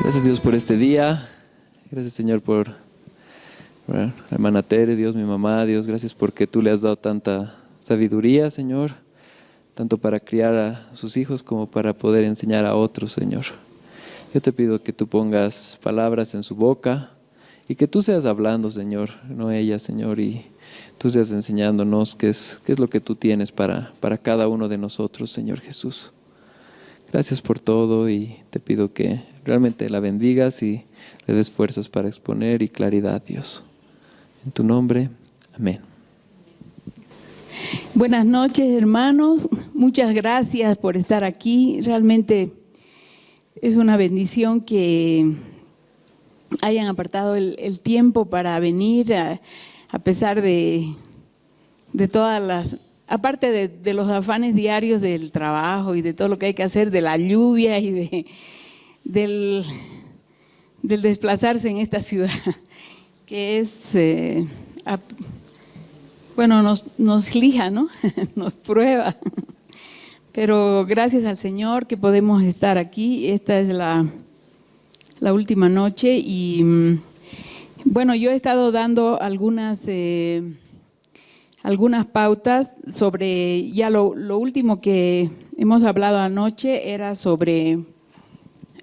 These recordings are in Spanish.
Gracias, Dios, por este día. Gracias, Señor, por la hermana Tere, Dios, mi mamá. Dios, gracias porque tú le has dado tanta sabiduría, Señor, tanto para criar a sus hijos como para poder enseñar a otros, Señor. Yo te pido que tú pongas palabras en su boca y que tú seas hablando, Señor, no ella, Señor, y tú seas enseñándonos qué es lo que tú tienes para cada uno de nosotros, Señor Jesús. Gracias por todo y te pido que realmente la bendigas y le des fuerzas para exponer y claridad, Dios. En tu nombre, amén. Buenas noches, hermanos. Muchas gracias por estar aquí. Realmente es una bendición que hayan apartado el tiempo para venir a pesar de todas las… Aparte de los afanes diarios del trabajo y de todo lo que hay que hacer, de la lluvia y del desplazarse en esta ciudad, que es, nos lija, ¿no? Nos prueba. Pero gracias al Señor que podemos estar aquí. Esta es la última noche y bueno, yo he estado dando algunas pautas sobre, ya lo último que hemos hablado anoche era sobre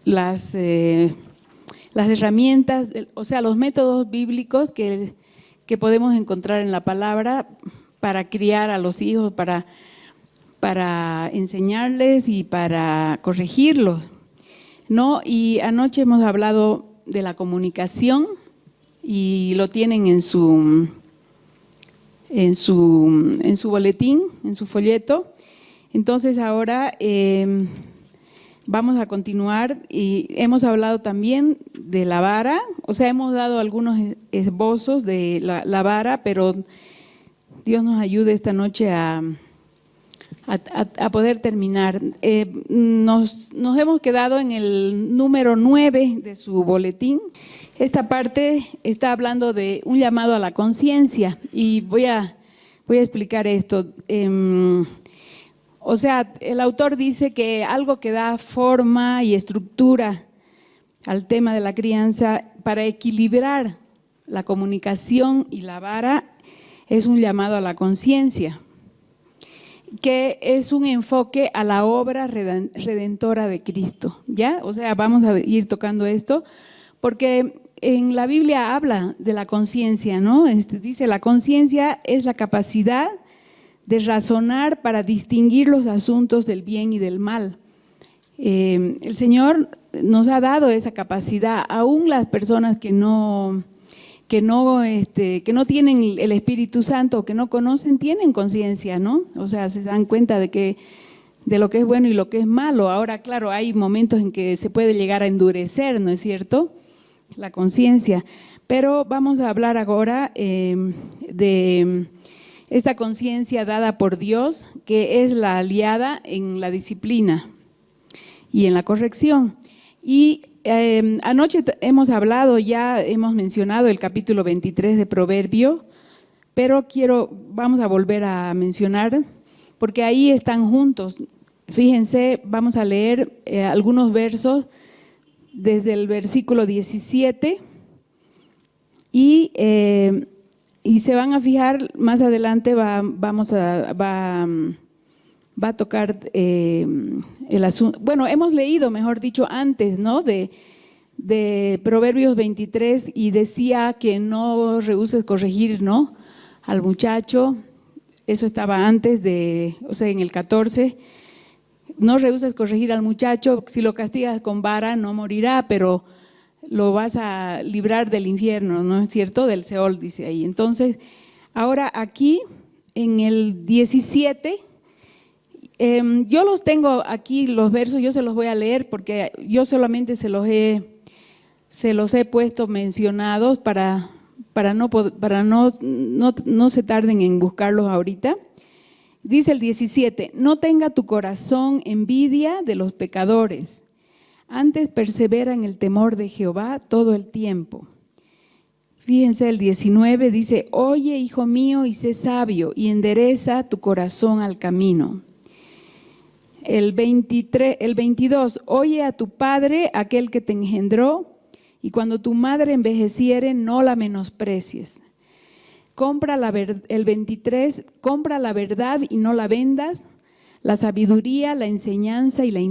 las herramientas, o sea, los métodos bíblicos que podemos encontrar en la palabra para criar a los hijos, para enseñarles y para corregirlos, ¿no? Y anoche hemos hablado de la comunicación y lo tienen en su boletín, en su folleto. Entonces ahora vamos a continuar y hemos hablado también de la vara, o sea, hemos dado algunos esbozos de la vara, pero Dios nos ayude esta noche a poder terminar. Nos hemos quedado en el número 9 de su boletín. Esta parte está hablando de un llamado a la conciencia y voy a explicar esto. O sea, el autor dice que algo que da forma y estructura al tema de la crianza para equilibrar la comunicación y la vara es un llamado a la conciencia, que es un enfoque a la obra redentora de Cristo, ¿ya? O sea, vamos a ir tocando esto porque en la Biblia habla de la conciencia, ¿no? Dice, la conciencia es la capacidad de razonar para distinguir los asuntos del bien y del mal. El Señor nos ha dado esa capacidad, aún las personas que no tienen el Espíritu Santo, que no conocen, tienen conciencia, ¿no? O sea, se dan cuenta de lo que es bueno y lo que es malo. Ahora, claro, hay momentos en que se puede llegar a endurecer, ¿no es cierto?, la conciencia. Pero vamos a hablar ahora de esta conciencia dada por Dios, que es la aliada en la disciplina y en la corrección. Y anoche hemos mencionado el capítulo 23 de Proverbios, pero vamos a volver a mencionar, porque ahí están juntos. Fíjense, vamos a leer algunos versos desde el versículo 17 y se van a fijar, más adelante va a tocar el asunto. Bueno, hemos leído, mejor dicho, antes, ¿no?, de Proverbios 23 y decía que no rehuses corregir, ¿no?, al muchacho. Eso estaba antes o sea, en el 14. No rehuses corregir al muchacho, si lo castigas con vara no morirá, pero lo vas a librar del infierno, ¿no es cierto?, del Seol, dice ahí. Entonces, ahora aquí en el 17, yo los tengo aquí, los versos, yo se los voy a leer porque yo solamente se los he puesto mencionados para no se tarden en buscarlos ahorita. Dice el 17, no tenga tu corazón envidia de los pecadores, antes persevera en el temor de Jehová todo el tiempo. Fíjense, el 19 dice, oye, hijo mío, y sé sabio, y endereza tu corazón al camino. El 22, oye a tu padre, aquel que te engendró, y cuando tu madre envejeciere, no la menosprecies. El 23, compra la verdad y no la vendas, la sabiduría, la enseñanza y la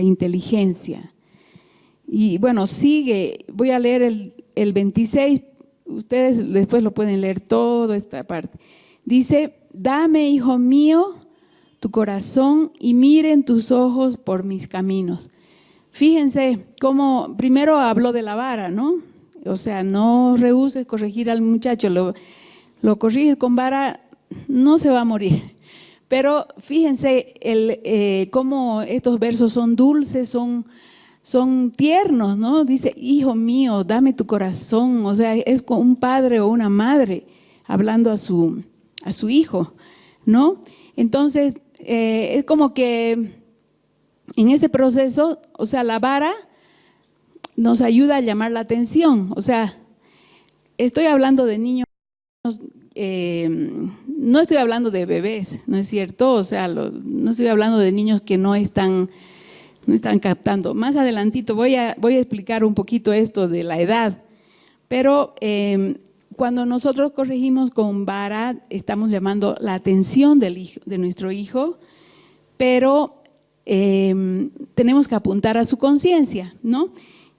inteligencia. Y bueno, sigue, voy a leer el 26, ustedes después lo pueden leer toda esta parte. Dice, dame, hijo mío, tu corazón y miren tus ojos por mis caminos. Fíjense cómo primero habló de la vara, ¿no? O sea, no rehuses corregir al muchacho, lo corriges con vara, no se va a morir. Pero fíjense cómo estos versos son dulces, son tiernos, ¿no? Dice, hijo mío, dame tu corazón. O sea, es como un padre o una madre hablando a su hijo, ¿no? Entonces, es como que en ese proceso, o sea, la vara nos ayuda a llamar la atención. O sea, estoy hablando de niños, no estoy hablando de bebés, ¿no es cierto? O sea, no estoy hablando de niños que no están captando. Más adelantito voy a explicar un poquito esto de la edad, pero cuando nosotros corregimos con vara, estamos llamando la atención de nuestro hijo, pero tenemos que apuntar a su conciencia, ¿no?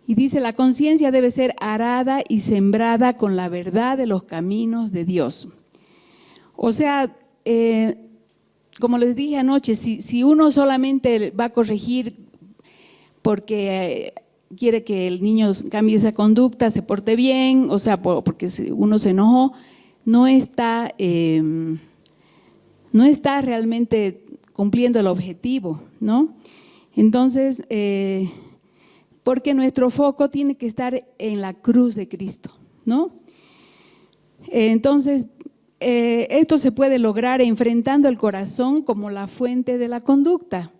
Y dice, la conciencia debe ser arada y sembrada con la verdad de los caminos de Dios. O sea, como les dije anoche, si uno solamente va a corregir porque quiere que el niño cambie esa conducta, se porte bien, o sea, porque uno se enojó, no está realmente cumpliendo el objetivo, ¿no? Entonces, porque nuestro foco tiene que estar en la cruz de Cristo, ¿no? Entonces, esto se puede lograr enfrentando el corazón como la fuente de la conducta,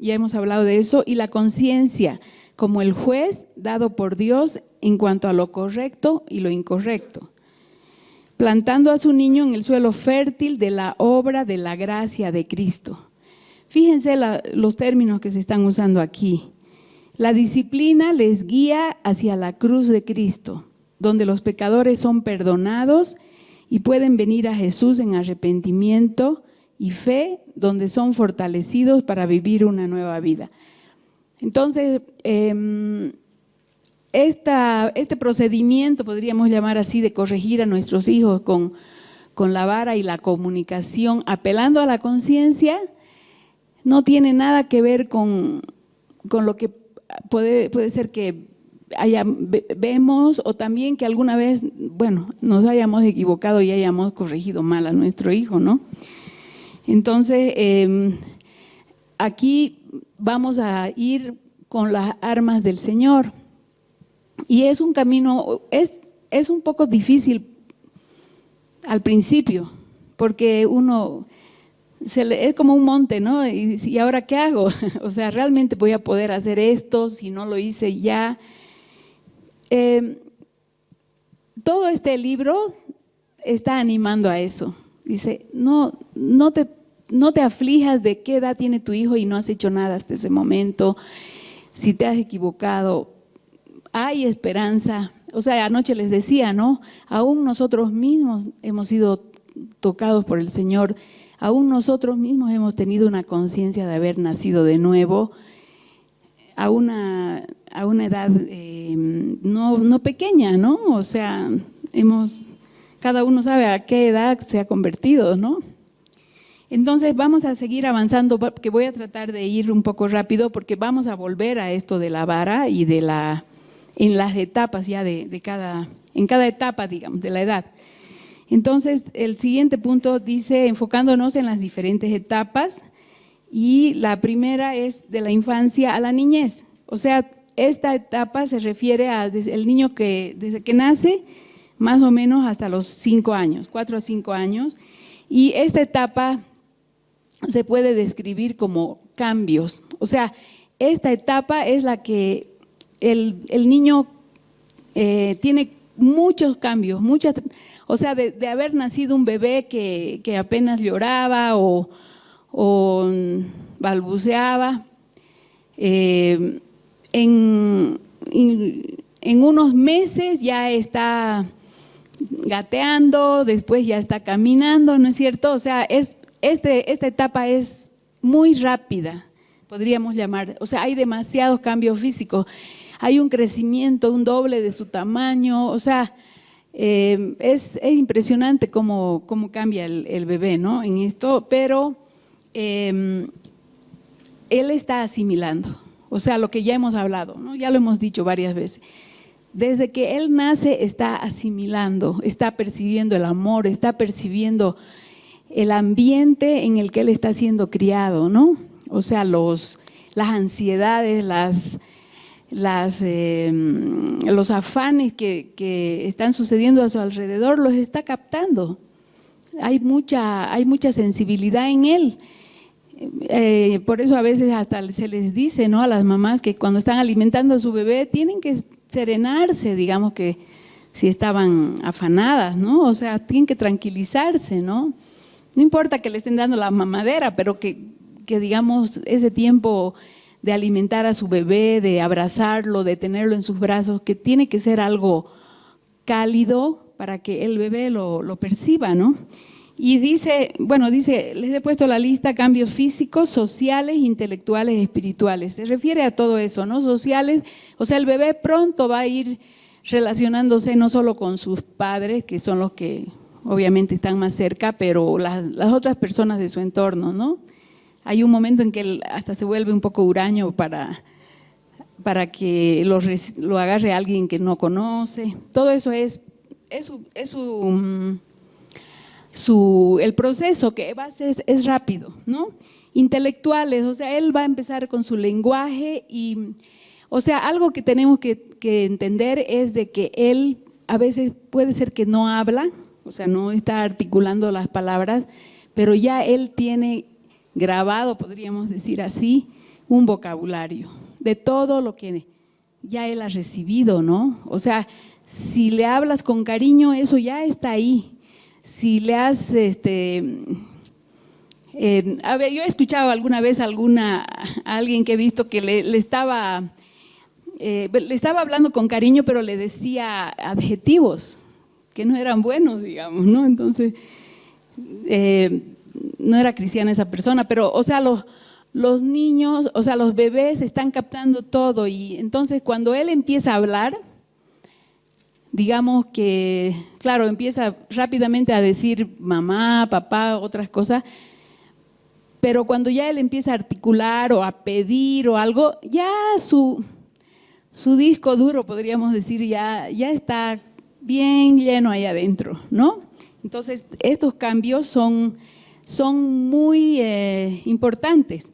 ya hemos hablado de eso, y la conciencia como el juez dado por Dios en cuanto a lo correcto y lo incorrecto, plantando a su niño en el suelo fértil de la obra de la gracia de Cristo. Fíjense los términos que se están usando aquí. La disciplina les guía hacia la cruz de Cristo, donde los pecadores son perdonados y pueden venir a Jesús en arrepentimiento y fe, donde son fortalecidos para vivir una nueva vida. Entonces, este procedimiento, podríamos llamar así, de corregir a nuestros hijos con la vara y la comunicación, apelando a la conciencia, no tiene nada que ver con lo que puede ser que vemos, o también que alguna vez, bueno, nos hayamos equivocado y hayamos corregido mal a nuestro hijo, ¿no? Entonces, aquí vamos a ir con las armas del Señor, y es un camino, es un poco difícil al principio, porque uno es como un monte, ¿no? ¿Y ahora qué hago? O sea, ¿realmente voy a poder hacer esto si no lo hice ya? Todo este libro está animando a eso. Dice, no te aflijas de qué edad tiene tu hijo y no has hecho nada hasta ese momento. Si te has equivocado, hay esperanza. O sea, anoche les decía, ¿no? Aún nosotros mismos hemos sido tocados por el Señor. Aún nosotros mismos hemos tenido una conciencia de haber nacido de nuevo a una edad no pequeña, ¿no? O sea, cada uno sabe a qué edad se ha convertido, ¿no? Entonces vamos a seguir avanzando, porque voy a tratar de ir un poco rápido, porque vamos a volver a esto de la vara y en las etapas ya en cada etapa, digamos, de la edad. Entonces, el siguiente punto dice, enfocándonos en las diferentes etapas, y la primera es de la infancia a la niñez. O sea, esta etapa se refiere al niño que desde que nace, más o menos hasta los 5 años, 4 a 5 años, y esta etapa se puede describir como cambios. O sea, esta etapa es la que el niño tiene muchos cambios, o sea, de haber nacido un bebé que apenas lloraba o balbuceaba. En unos meses ya está gateando, después ya está caminando, ¿no es cierto? O sea, esta etapa es muy rápida, podríamos llamar. O sea, hay demasiados cambios físicos, hay un crecimiento, un doble de su tamaño. O sea, es impresionante cómo cambia el bebé, ¿no? En esto, pero él está asimilando. O sea, lo que ya hemos hablado, ¿no? Ya lo hemos dicho varias veces. Desde que él nace está asimilando, está percibiendo el amor, está percibiendo el ambiente en el que él está siendo criado, ¿no? O sea, las ansiedades, los afanes que están sucediendo a su alrededor, los está captando. Hay mucha sensibilidad en él. Por eso a veces hasta se les dice, ¿no?, a las mamás que cuando están alimentando a su bebé tienen que serenarse, digamos, que si estaban afanadas, ¿no? O sea, tienen que tranquilizarse, ¿no? No importa que le estén dando la mamadera, pero que digamos, ese tiempo de alimentar a su bebé, de abrazarlo, de tenerlo en sus brazos, que tiene que ser algo cálido para que el bebé lo perciba, ¿no? Y dice, les he puesto la lista: cambios físicos, sociales, intelectuales, espirituales. Se refiere a todo eso, ¿no? Sociales, o sea, el bebé pronto va a ir relacionándose no solo con sus padres, que son los que obviamente están más cerca, pero las otras personas de su entorno, ¿no? Hay un momento en que él hasta se vuelve un poco huraño para que lo agarre alguien que no conoce. Todo eso es el proceso que es rápido, ¿no? Intelectuales, o sea, él va a empezar con su lenguaje y, o sea, algo que tenemos que entender es de que él a veces puede ser que no habla, o sea, no está articulando las palabras, pero ya él tiene grabado, podríamos decir así, un vocabulario de todo lo que ya él ha recibido, ¿no? O sea, si le hablas con cariño, eso ya está ahí. Si le has, yo he escuchado alguna vez a alguien que he visto que le estaba hablando con cariño, pero le decía adjetivos que no eran buenos, digamos, ¿no? Entonces, no era cristiana esa persona, pero, o sea, los niños, o sea, los bebés están captando todo, y entonces cuando él empieza a hablar, digamos que, claro, empieza rápidamente a decir mamá, papá, otras cosas, pero cuando ya él empieza a articular o a pedir o algo, ya su disco duro, podríamos decir, ya está bien lleno ahí adentro, ¿no? Entonces, estos cambios son muy importantes.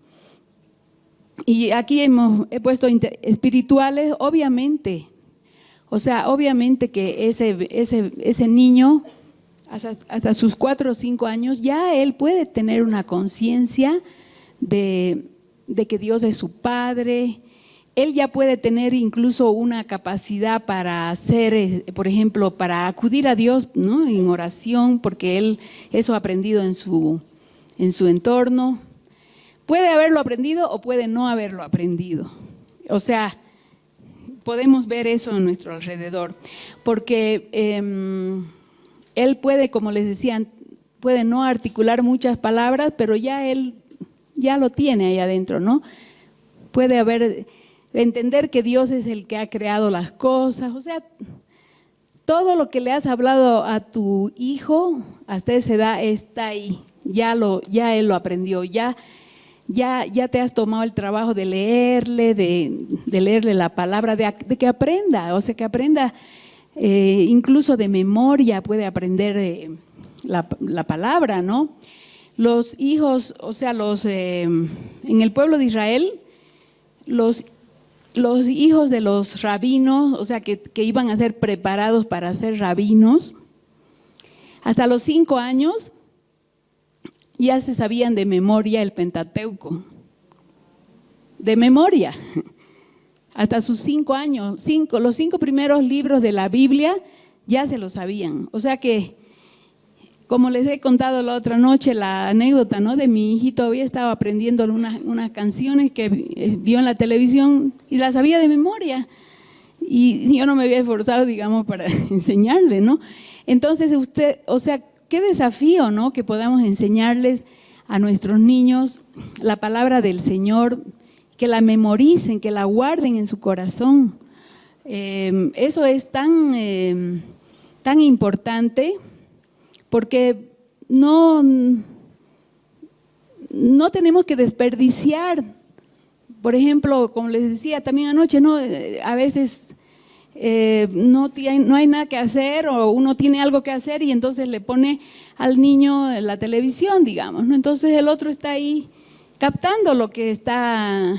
Y aquí he puesto espirituales, obviamente. O sea, obviamente que ese niño, hasta sus 4 o 5 años, ya él puede tener una conciencia de que Dios es su Padre. Él ya puede tener incluso una capacidad para hacer, por ejemplo, para acudir a Dios, ¿no?, en oración, porque él eso ha aprendido en su entorno. Puede haberlo aprendido o puede no haberlo aprendido. O sea, podemos ver eso a nuestro alrededor, porque él puede, como les decía, puede no articular muchas palabras, pero él ya lo tiene ahí adentro, ¿no? Puede entender que Dios es el que ha creado las cosas. O sea, todo lo que le has hablado a tu hijo hasta esa edad está ahí, ya él lo aprendió, ya te has tomado el trabajo de leerle, de leerle la palabra, de que aprenda, o sea, que aprenda incluso de memoria, puede aprender la palabra, ¿no? Los hijos, o sea, en el pueblo de Israel, los hijos de los rabinos, o sea, que iban a ser preparados para ser rabinos, hasta los 5 años ya se sabían de memoria el Pentateuco, de memoria, hasta sus 5 años, los 5 primeros libros de la Biblia ya se lo sabían. O sea que como les he contado la otra noche, la anécdota, ¿no?, de mi hijito, había estado aprendiendo unas canciones que vio en la televisión y las sabía de memoria. Y yo no me había esforzado, digamos, para enseñarle, ¿no? Entonces o sea, qué desafío, ¿no?, que podamos enseñarles a nuestros niños la palabra del Señor, que la memoricen, que la guarden en su corazón. Eso es tan importante, porque no tenemos que desperdiciar. Por ejemplo, como les decía también anoche, ¿no?, a veces no hay nada que hacer, o uno tiene algo que hacer y entonces le pone al niño la televisión, digamos, ¿no? Entonces el otro está ahí captando lo que está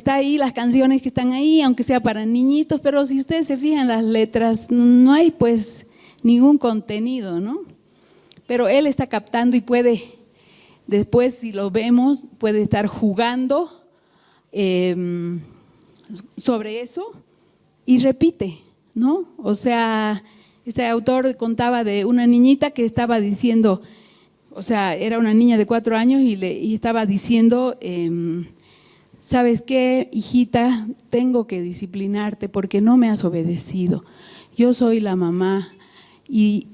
ahí, las canciones que están ahí, aunque sea para niñitos, pero si ustedes se fijan las letras, no hay pues ningún contenido, ¿no? Pero él está captando y puede, después si lo vemos, puede estar jugando sobre eso y repite, ¿no? O sea, este autor contaba de una niñita que estaba diciendo, o sea, era una niña de 4 años y estaba diciendo, ¿sabes qué, hijita? Tengo que disciplinarte porque no me has obedecido. Yo soy la mamá y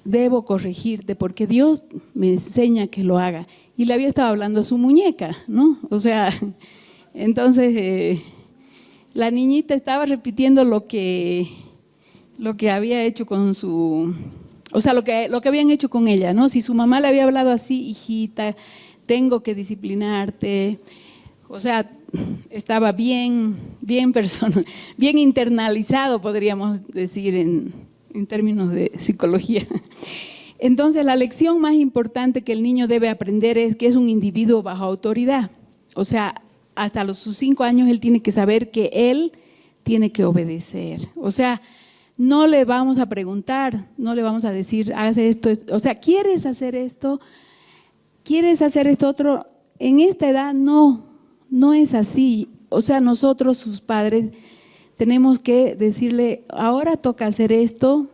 debo corregirte porque Dios me enseña que lo haga. Y le había estado hablando a su muñeca, ¿no? O sea, entonces la niñita estaba repitiendo lo que había hecho con su… O sea, lo que habían hecho con ella, ¿no? Si su mamá le había hablado así, hijita, tengo que disciplinarte. O sea, estaba bien internalizado, podríamos decir en términos de psicología. Entonces, la lección más importante que el niño debe aprender es que es un individuo bajo autoridad. O sea, hasta sus 5 años él tiene que saber que él tiene que obedecer. O sea, no le vamos a preguntar, no le vamos a decir, haz esto, o sea, ¿quieres hacer esto? ¿Quieres hacer esto otro? En esta edad no es así. O sea, nosotros, sus padres, tenemos que decirle, ahora toca hacer esto,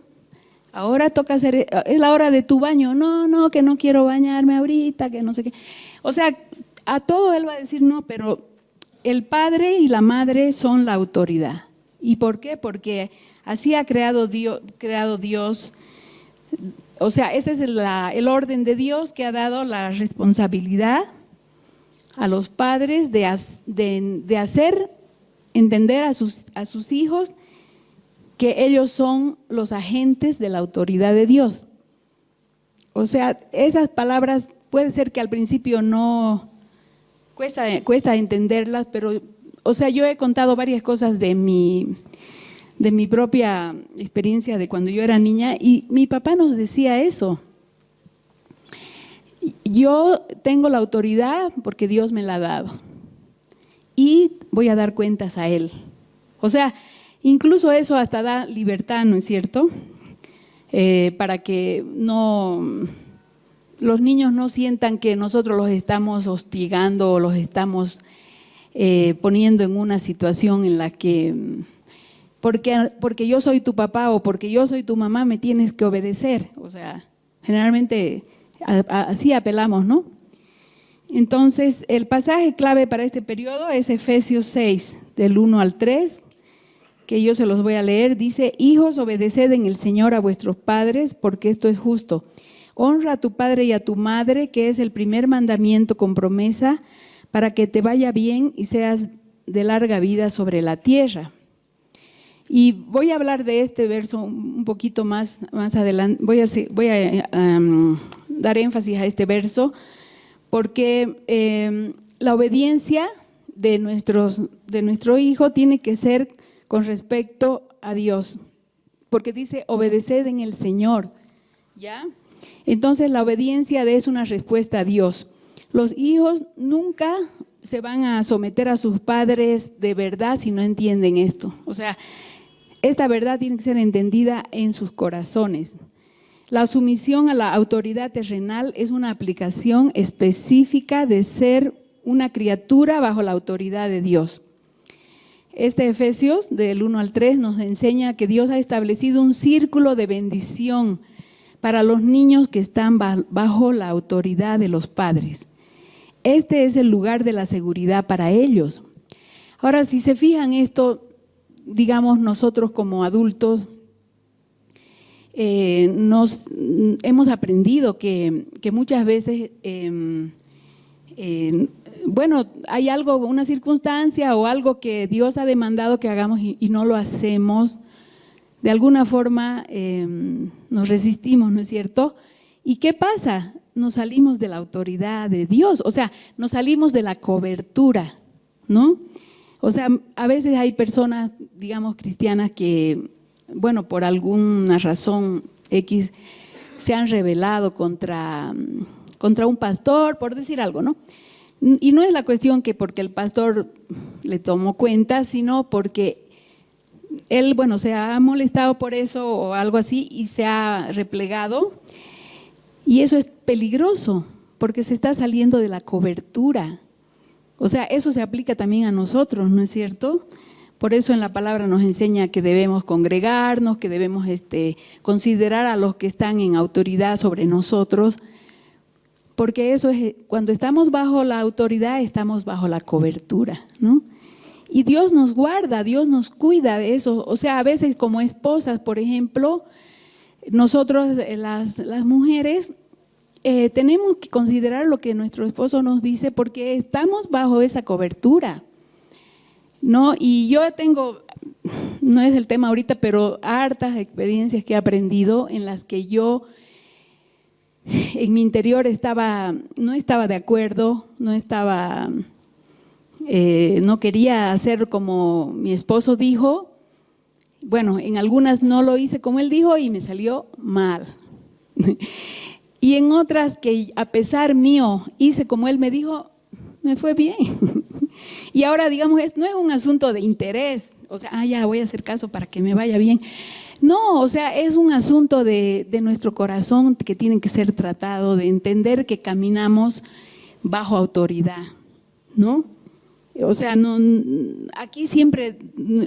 ahora toca hacer, es la hora de tu baño, no, que no quiero bañarme ahorita, que no sé qué. O sea, a todo él va a decir no, pero el padre y la madre son la autoridad. ¿Y por qué? Porque así ha creado Dios. O sea, ese es el orden de Dios, que ha dado la responsabilidad a los padres de hacer entender a sus hijos que ellos son los agentes de la autoridad de Dios. O sea, esas palabras puede ser que al principio no cuesta entenderlas, pero, o sea, yo he contado varias cosas de mi propia experiencia de cuando yo era niña, y mi papá nos decía eso. Yo tengo la autoridad porque Dios me la ha dado y voy a dar cuentas a Él. O sea, incluso eso hasta da libertad, ¿no es cierto? Para que los niños no sientan que nosotros los estamos hostigando o los estamos poniendo en una situación en la que porque yo soy tu papá o porque yo soy tu mamá me tienes que obedecer. O sea, generalmente así apelamos, ¿no? Entonces, el pasaje clave para este periodo es Efesios 6, del 1 al 3, que yo se los voy a leer. Dice: hijos, obedeced en el Señor a vuestros padres, porque esto es justo. Honra a tu padre y a tu madre, que es el primer mandamiento con promesa, para que te vaya bien y seas de larga vida sobre la tierra. Y voy a hablar de este verso un poquito más adelante. Voy a dar énfasis a este verso porque la obediencia de nuestro hijo tiene que ser con respecto a Dios, porque dice obedeced en el Señor, ¿ya? Entonces la obediencia es una respuesta a Dios. Los hijos nunca se van a someter a sus padres de verdad si no entienden esto. O sea, esta verdad tiene que ser entendida en sus corazones. La sumisión a la autoridad terrenal es una aplicación específica de ser una criatura bajo la autoridad de Dios. Este Efesios, del 1 al 3, nos enseña que Dios ha establecido un círculo de bendición para los niños que están bajo la autoridad de los padres. Este es el lugar de la seguridad para ellos. Ahora, si se fijan esto, digamos nosotros como adultos, nos hemos aprendido que muchas veces, bueno, hay algo, una circunstancia o algo que Dios ha demandado que hagamos y no lo hacemos. De alguna forma nos resistimos, ¿no es cierto? ¿Y qué pasa? Nos salimos de la autoridad de Dios, o sea, nos salimos de la cobertura, ¿no? O sea, a veces hay personas, digamos, cristianas que, bueno, por alguna razón X se han rebelado contra un pastor, por decir algo, ¿no? Y no es la cuestión que porque el pastor le tomó cuenta, sino porque él, bueno, se ha molestado por eso o algo así y se ha replegado. Y eso es peligroso porque se está saliendo de la cobertura. O sea, eso se aplica también a nosotros, ¿no es cierto? Por eso en la palabra nos enseña que debemos congregarnos, que debemos considerar a los que están en autoridad sobre nosotros, porque eso es, cuando estamos bajo la autoridad, estamos bajo la cobertura, ¿no? Y Dios nos guarda, Dios nos cuida de eso. O sea, a veces como esposas, por ejemplo, nosotros las mujeres tenemos que considerar lo que nuestro esposo nos dice porque estamos bajo esa cobertura, ¿no? Y yo tengo, no es el tema ahorita, pero hartas experiencias que he aprendido en las que yo en mi interior no estaba de acuerdo, no quería hacer como mi esposo dijo. Bueno, en algunas no lo hice como él dijo y me salió mal. Y en otras que a pesar mío hice como él me dijo, me fue bien. Y ahora, digamos, no es un asunto de interés, o sea, ya voy a hacer caso para que me vaya bien. No, o sea, es un asunto de nuestro corazón que tiene que ser tratado, de entender que caminamos bajo autoridad, ¿no? O sea, no, aquí siempre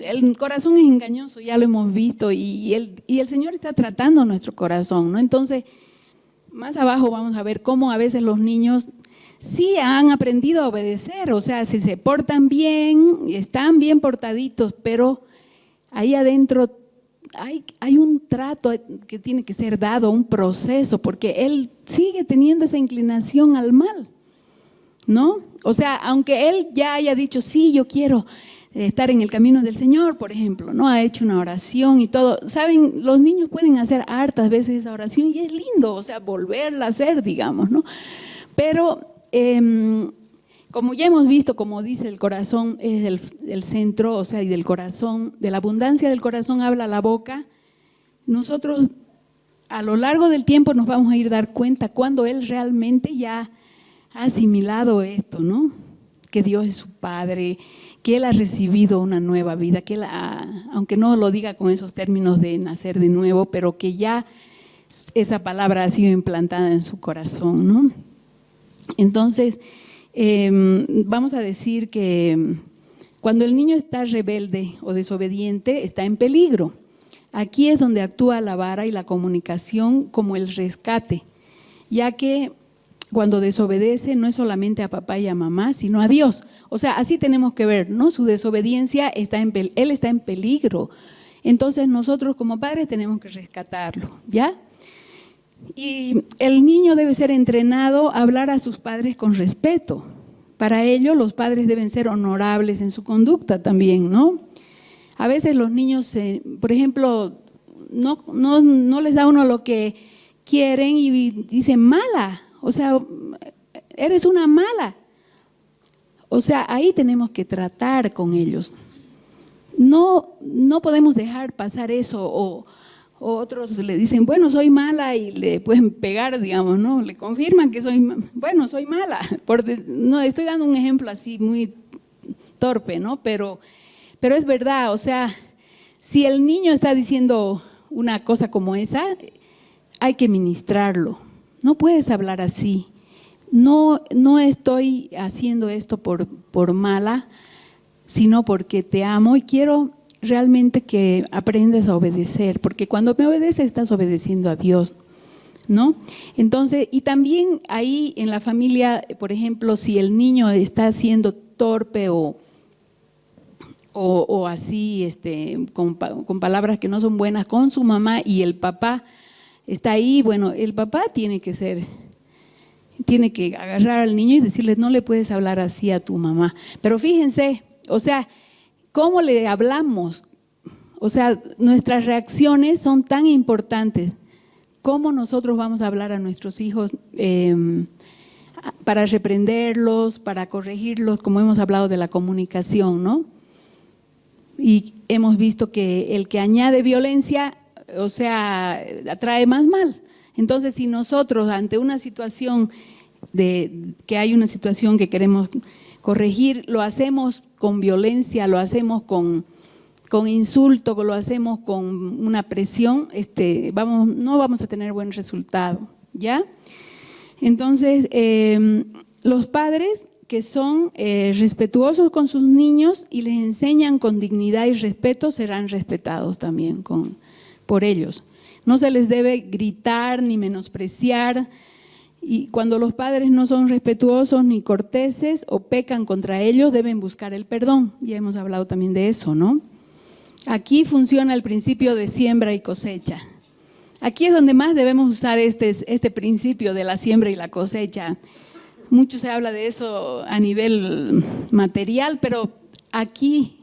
el corazón es engañoso, ya lo hemos visto, y el Señor está tratando nuestro corazón, ¿no? Entonces, más abajo vamos a ver cómo a veces los niños sí han aprendido a obedecer, o sea, si se portan bien, están bien portaditos, pero ahí adentro hay un trato que tiene que ser dado, un proceso, porque él sigue teniendo esa inclinación al mal, ¿no? O sea, aunque él ya haya dicho, sí, yo quiero estar en el camino del Señor, por ejemplo, ¿no? Ha hecho una oración y todo. Saben, los niños pueden hacer hartas veces esa oración y es lindo, o sea, volverla a hacer, digamos, ¿no? Pero como ya hemos visto, como dice el corazón es el centro, o sea, y del corazón, de la abundancia del corazón habla la boca. Nosotros a lo largo del tiempo nos vamos a ir a dar cuenta cuando él realmente ya ha asimilado esto, ¿no? Que Dios es su Padre, que él ha recibido una nueva vida, que él aunque no lo diga con esos términos de nacer de nuevo, pero que ya esa palabra ha sido implantada en su corazón, ¿no? Entonces, vamos a decir que cuando el niño está rebelde o desobediente, está en peligro. Aquí es donde actúa la vara y la comunicación como el rescate, ya que cuando desobedece no es solamente a papá y a mamá, sino a Dios. O sea, así tenemos que ver, ¿no? Su desobediencia, él está en peligro. Entonces nosotros como padres tenemos que rescatarlo, ¿ya? Y el niño debe ser entrenado a hablar a sus padres con respeto. Para ello, los padres deben ser honorables en su conducta también, ¿no? A veces los niños, por ejemplo, no les da uno lo que quieren y dicen mala. O sea, eres una mala. O sea, ahí tenemos que tratar con ellos. No podemos dejar pasar eso o otros le dicen, bueno, soy mala y le pueden pegar, digamos, ¿no? Le confirman que soy mala. No, estoy dando un ejemplo así muy torpe, ¿no? Pero es verdad, o sea, si el niño está diciendo una cosa como esa, hay que ministrarlo. No puedes hablar así. No estoy haciendo esto por mala, sino porque te amo y quiero realmente que aprendas a obedecer, porque cuando me obedeces estás obedeciendo a Dios. ¿no? Entonces, y también ahí en la familia, por ejemplo, si el niño está siendo torpe o así, con palabras que no son buenas con su mamá y el papá está ahí, bueno, el papá tiene que agarrar al niño y decirle, no le puedes hablar así a tu mamá. Pero fíjense, o sea, ¿cómo le hablamos? O sea, nuestras reacciones son tan importantes. ¿Cómo nosotros vamos a hablar a nuestros hijos para reprenderlos, para corregirlos, como hemos hablado de la comunicación, ¿no? Y hemos visto que el que añade violencia, o sea, atrae más mal. Entonces, si nosotros ante una situación que hay una situación que queremos corregir, lo hacemos con violencia, lo hacemos con insulto, lo hacemos con una presión, no vamos a tener buen resultado, ¿ya? Entonces, los padres que son respetuosos con sus niños y les enseñan con dignidad y respeto serán respetados también por ellos. No se les debe gritar ni menospreciar, y cuando los padres no son respetuosos ni corteses o pecan contra ellos, deben buscar el perdón. Ya hemos hablado también de eso, ¿no? Aquí funciona el principio de siembra y cosecha. Aquí es donde más debemos usar este principio de la siembra y la cosecha. Mucho se habla de eso a nivel material, pero aquí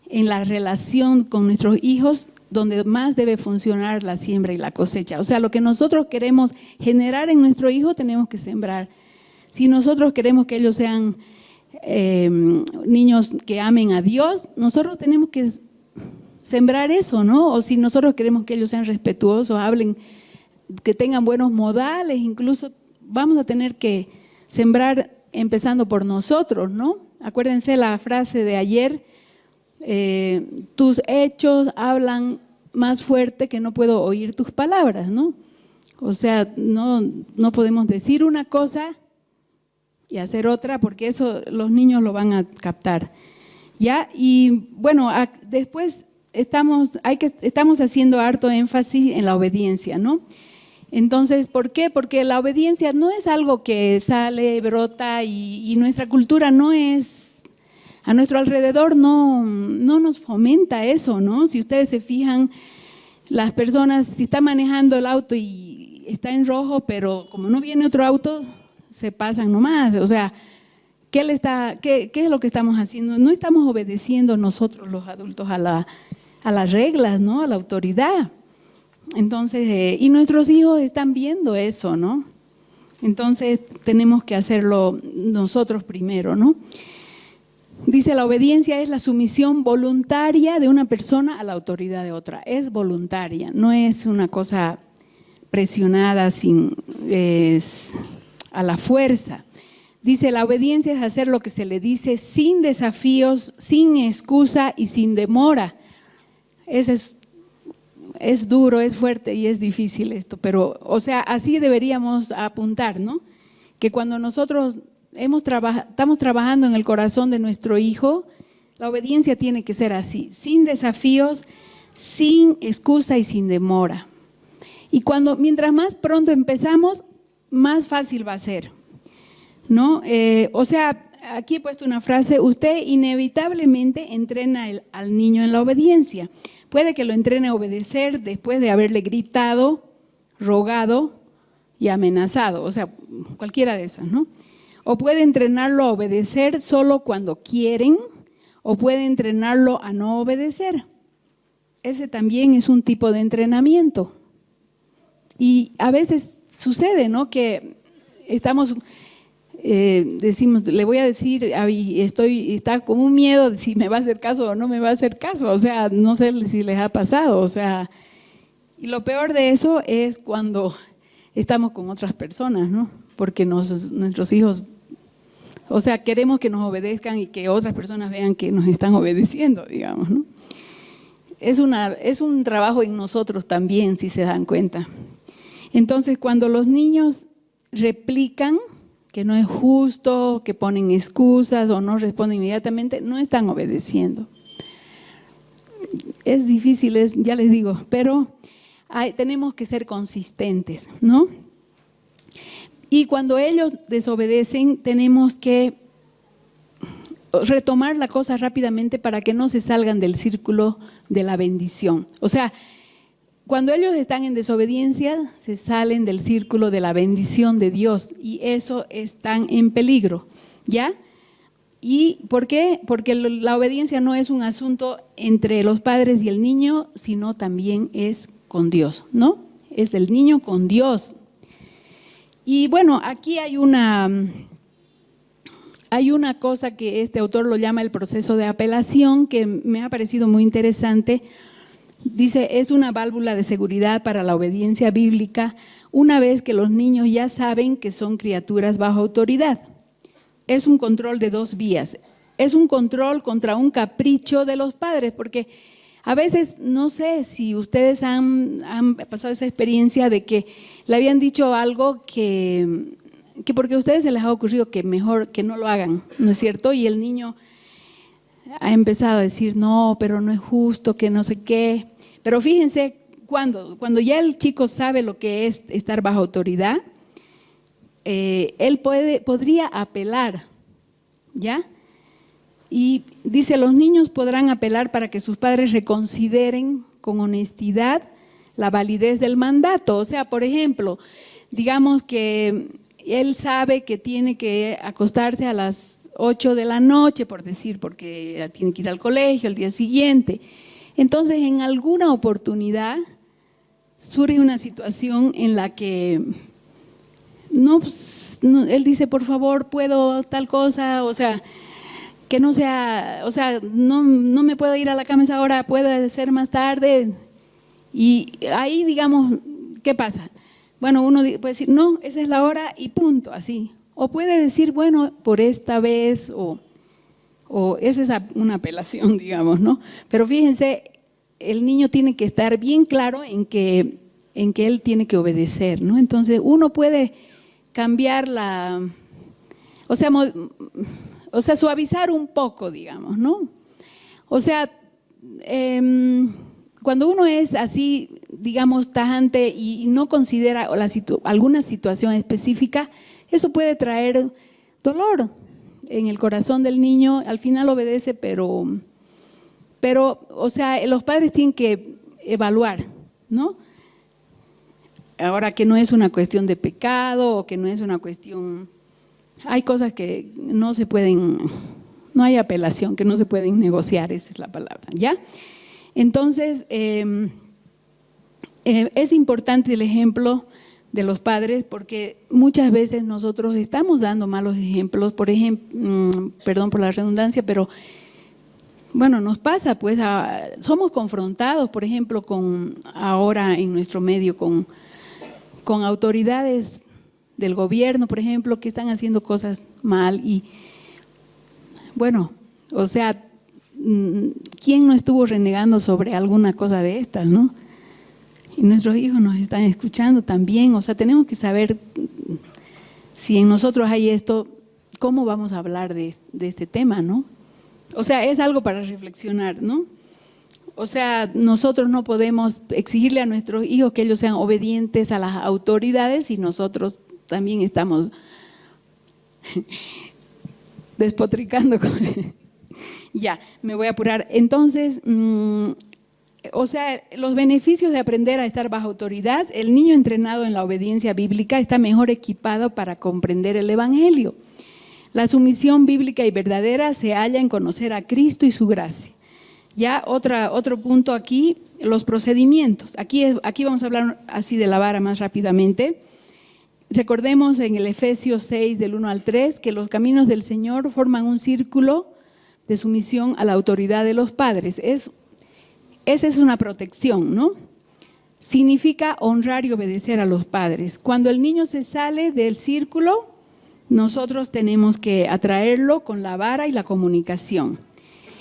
en la relación con nuestros hijos, donde más debe funcionar la siembra y la cosecha. O sea, lo que nosotros queremos generar en nuestro hijo tenemos que sembrar. Si nosotros queremos que ellos sean niños que amen a Dios, nosotros tenemos que sembrar eso, ¿no? O si nosotros queremos que ellos sean respetuosos, hablen, que tengan buenos modales, incluso vamos a tener que sembrar empezando por nosotros, ¿no? Acuérdense la frase de ayer, tus hechos hablan más fuerte que no puedo oír tus palabras, ¿no? O sea, no podemos decir una cosa y hacer otra, porque eso los niños lo van a captar, ¿ya? Y bueno, después estamos haciendo harto énfasis en la obediencia, ¿no? Entonces, ¿por qué? Porque la obediencia no es algo que sale, brota y nuestra cultura no es, a nuestro alrededor no nos fomenta eso, ¿no? Si ustedes se fijan, las personas, si está manejando el auto y está en rojo, pero como no viene otro auto, se pasan nomás. O sea, ¿qué es lo que estamos haciendo? No estamos obedeciendo nosotros los adultos a las reglas, ¿no? A la autoridad. Entonces, y nuestros hijos están viendo eso, ¿no? Entonces, tenemos que hacerlo nosotros primero, ¿no? Dice, la obediencia es la sumisión voluntaria de una persona a la autoridad de otra. Es voluntaria, no es una cosa presionada a la fuerza. Dice, la obediencia es hacer lo que se le dice sin desafíos, sin excusa y sin demora. Es duro, es fuerte y es difícil esto, pero, o sea, así deberíamos apuntar, ¿no? Que cuando nosotros estamos trabajando en el corazón de nuestro hijo, la obediencia tiene que ser así, sin desafíos, sin excusa y sin demora. Y mientras más pronto empezamos, más fácil va a ser, ¿no? O sea, aquí he puesto una frase, usted inevitablemente entrena al niño en la obediencia. Puede que lo entrene a obedecer después de haberle gritado, rogado y amenazado, o sea, cualquiera de esas, ¿no? O puede entrenarlo a obedecer solo cuando quieren, o puede entrenarlo a no obedecer. Ese también es un tipo de entrenamiento. Y a veces sucede, ¿no? Que decimos, le voy a decir, está como un miedo de si me va a hacer caso o no me va a hacer caso. O sea, no sé si les ha pasado. O sea, y lo peor de eso es cuando estamos con otras personas, ¿no? Porque nuestros hijos, o sea, queremos que nos obedezcan y que otras personas vean que nos están obedeciendo, digamos, ¿no? Es un trabajo en nosotros también, si se dan cuenta. Entonces, cuando los niños replican que no es justo, que ponen excusas o no responden inmediatamente, no están obedeciendo. Es difícil, ya les digo, pero tenemos que ser consistentes, ¿no? Y cuando ellos desobedecen, tenemos que retomar la cosa rápidamente para que no se salgan del círculo de la bendición. O sea, cuando ellos están en desobediencia, se salen del círculo de la bendición de Dios y eso están en peligro, ¿ya? ¿Y por qué? Porque la obediencia no es un asunto entre los padres y el niño, sino también es con Dios, ¿no? Es del niño con Dios. Y bueno, aquí hay una cosa que este autor lo llama el proceso de apelación, que me ha parecido muy interesante. Dice, es una válvula de seguridad para la obediencia bíblica una vez que los niños ya saben que son criaturas bajo autoridad. Es un control de dos vías. Es un control contra un capricho de los padres, porque a veces, no sé si ustedes han pasado esa experiencia de que le habían dicho algo que porque a ustedes se les ha ocurrido que mejor que no lo hagan, ¿no es cierto? Y el niño ha empezado a decir, no, pero no es justo, que no sé qué. Pero fíjense, cuando ya el chico sabe lo que es estar bajo autoridad, él podría apelar, ¿ya? Y dice, los niños podrán apelar para que sus padres reconsideren con honestidad la validez del mandato. O sea, por ejemplo, digamos que él sabe que tiene que acostarse a las 8 de la noche, por decir, porque tiene que ir al colegio el día siguiente. Entonces, en alguna oportunidad surge una situación en la que él dice, por favor, puedo tal cosa, o sea, que no sea, o sea, no me puedo ir a la cama a esa hora, puede ser más tarde. Y ahí, digamos, ¿qué pasa? Bueno, uno puede decir, no, esa es la hora y punto, así. O puede decir, bueno, por esta vez, o esa es una apelación, digamos, ¿no? Pero fíjense, el niño tiene que estar bien claro en que él tiene que obedecer, ¿no? Entonces, uno puede cambiar o sea, suavizar un poco, digamos, ¿no? O sea, cuando uno es así, digamos, tajante y no considera alguna situación específica, eso puede traer dolor en el corazón del niño. Al final obedece, pero, o sea, los padres tienen que evaluar, ¿no? Ahora, que no es una cuestión de pecado o que no es una cuestión… Hay cosas que no se pueden, no hay apelación, que no se pueden negociar, esa es la palabra, ¿ya? Entonces, es importante el ejemplo de los padres porque muchas veces nosotros estamos dando malos ejemplos, por ejemplo, perdón por la redundancia, pero bueno, nos pasa, pues somos confrontados, por ejemplo, ahora en nuestro medio con autoridades del gobierno, por ejemplo, que están haciendo cosas mal y bueno, o sea, ¿quién no estuvo renegando sobre alguna cosa de estas, no? Y nuestros hijos nos están escuchando también, o sea, tenemos que saber si en nosotros hay esto, ¿cómo vamos a hablar de este tema, no? O sea, es algo para reflexionar, ¿no? O sea, nosotros no podemos exigirle a nuestros hijos que ellos sean obedientes a las autoridades y nosotros también estamos despotricando. Ya, me voy a apurar. Entonces, o sea, los beneficios de aprender a estar bajo autoridad, el niño entrenado en la obediencia bíblica está mejor equipado para comprender el Evangelio. La sumisión bíblica y verdadera se halla en conocer a Cristo y su gracia. Ya otro punto aquí, los procedimientos. Aquí vamos a hablar así de la vara más rápidamente. Recordemos en el Efesios 6 del 1 al 3 que los caminos del Señor forman un círculo de sumisión a la autoridad de los padres. Esa es una protección, ¿no? Significa honrar y obedecer a los padres. Cuando el niño se sale del círculo, nosotros tenemos que atraerlo con la vara y la comunicación.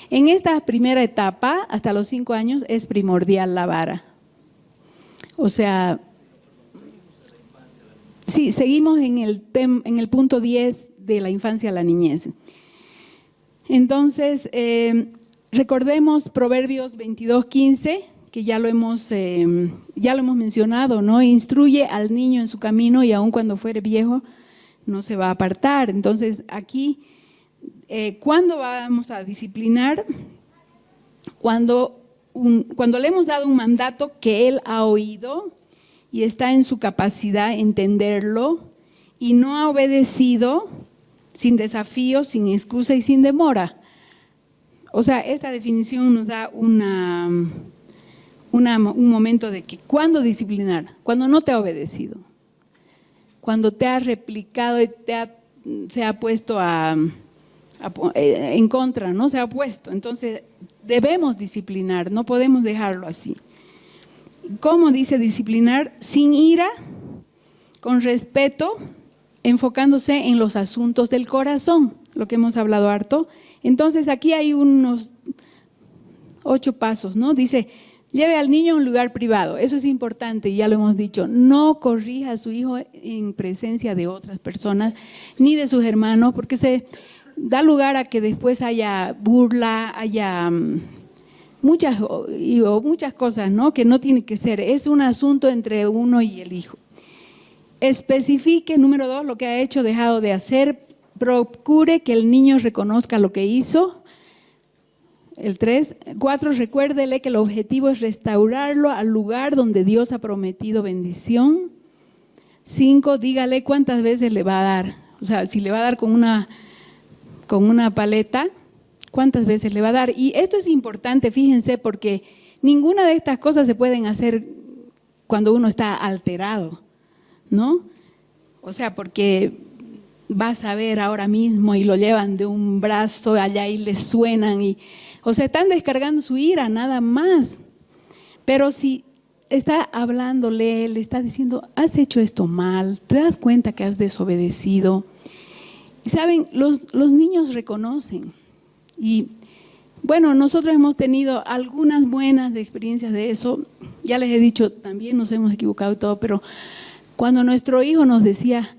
En esta primera etapa, hasta los 5 años, es primordial la vara. O sea, sí, seguimos en el punto 10 de la infancia a la niñez. Entonces, recordemos Proverbios 22:15, que ya lo hemos mencionado, ¿no? Instruye al niño en su camino y aun cuando fuere viejo no se va a apartar. Entonces aquí, ¿cuándo vamos a disciplinar? Cuando le hemos dado un mandato que él ha oído y está en su capacidad de entenderlo y no ha obedecido sin desafío, sin excusa y sin demora. O sea, esta definición nos da un momento de que ¿cuándo disciplinar? Cuando no te ha obedecido, cuando te ha replicado y se ha puesto en contra, ¿no? Se ha opuesto. Entonces debemos disciplinar, no podemos dejarlo así. ¿Cómo dice disciplinar? Sin ira, con respeto, enfocándose en los asuntos del corazón, lo que hemos hablado harto. Entonces aquí hay unos 8 pasos, ¿no? Dice, lleve al niño a un lugar privado. Eso es importante, ya lo hemos dicho. No corrija a su hijo en presencia de otras personas, ni de sus hermanos, porque se da lugar a que después haya burla, haya muchas cosas, ¿no? Que no tiene que ser. Es un asunto entre uno y el hijo. Especifique, número 2, lo que ha hecho, dejado de hacer. Procure que el niño reconozca lo que hizo. El 3, 4, recuérdele que el objetivo es restaurarlo al lugar donde Dios ha prometido bendición. 5, dígale cuántas veces le va a dar. O sea, si le va a dar con una paleta, ¿cuántas veces le va a dar? Y esto es importante, fíjense, porque ninguna de estas cosas se pueden hacer cuando uno está alterado, ¿no? O sea, porque vas a ver ahora mismo y lo llevan de un brazo allá y le suenan o sea, están descargando su ira, nada más. Pero si está hablándole, le está diciendo, has hecho esto mal, te das cuenta que has desobedecido. Y saben, los niños reconocen. Y bueno, nosotros hemos tenido algunas buenas experiencias de eso. Ya les he dicho, también nos hemos equivocado y todo, pero cuando nuestro hijo nos decía,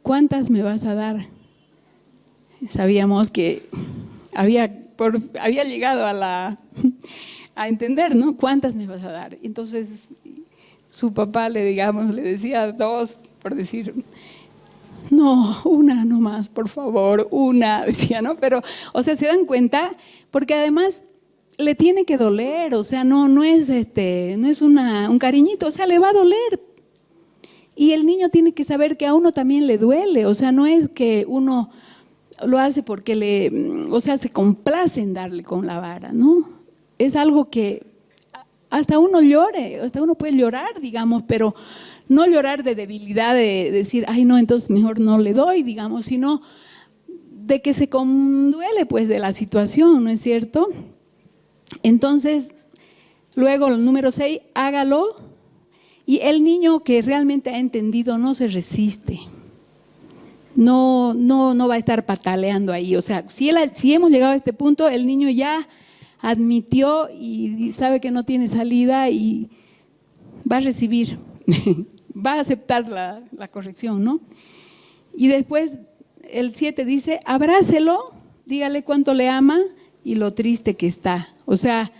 ¿cuántas me vas a dar? Sabíamos que había llegado a entender, ¿no? ¿Cuántas me vas a dar? Entonces su papá le decía 2, por decir, no, una nomás, por favor, una, decía, ¿no? Pero, o sea, se dan cuenta, porque además le tiene que doler, o sea, no es un cariñito, o sea, le va a doler. Y el niño tiene que saber que a uno también le duele, o sea, no es que uno lo hace porque se complace en darle con la vara, ¿no? Es algo que hasta uno llore, hasta uno puede llorar, digamos, pero no llorar de debilidad, de decir, ay no, entonces mejor no le doy, digamos, sino de que se conduele pues de la situación, ¿no es cierto? Entonces, luego el número 6, hágalo. Y el niño que realmente ha entendido no se resiste, no va a estar pataleando ahí. O sea, si hemos llegado a este punto, el niño ya admitió y sabe que no tiene salida y va a recibir, va a aceptar la corrección, ¿no? Y después el 7 dice, abrácelo, dígale cuánto le ama y lo triste que está. O sea,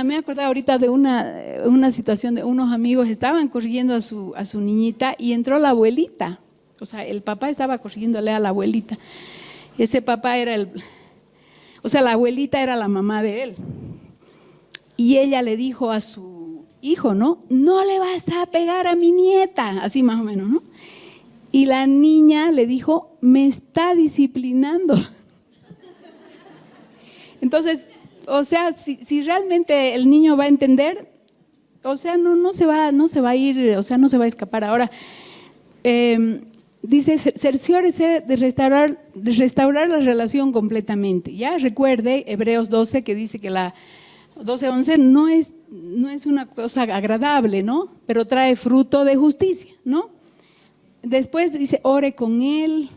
me acordé ahorita de una situación de unos amigos, estaban corrigiendo a su niñita y entró la abuelita. O sea, el papá estaba corrigiéndole a la abuelita. Ese papá la abuelita era la mamá de él. Y ella le dijo a su hijo, ¿no? No le vas a pegar a mi nieta, así más o menos, ¿no? Y la niña le dijo, me está disciplinando. Entonces, o sea, si realmente el niño va a entender, o sea, no se va a ir, o sea, no se va a escapar. Ahora, dice, cerciórese de restaurar la relación completamente. Ya recuerde Hebreos 12 que dice que la 12:11 no es una cosa agradable, ¿no? Pero trae fruto de justicia, ¿no? Después dice, ore con él.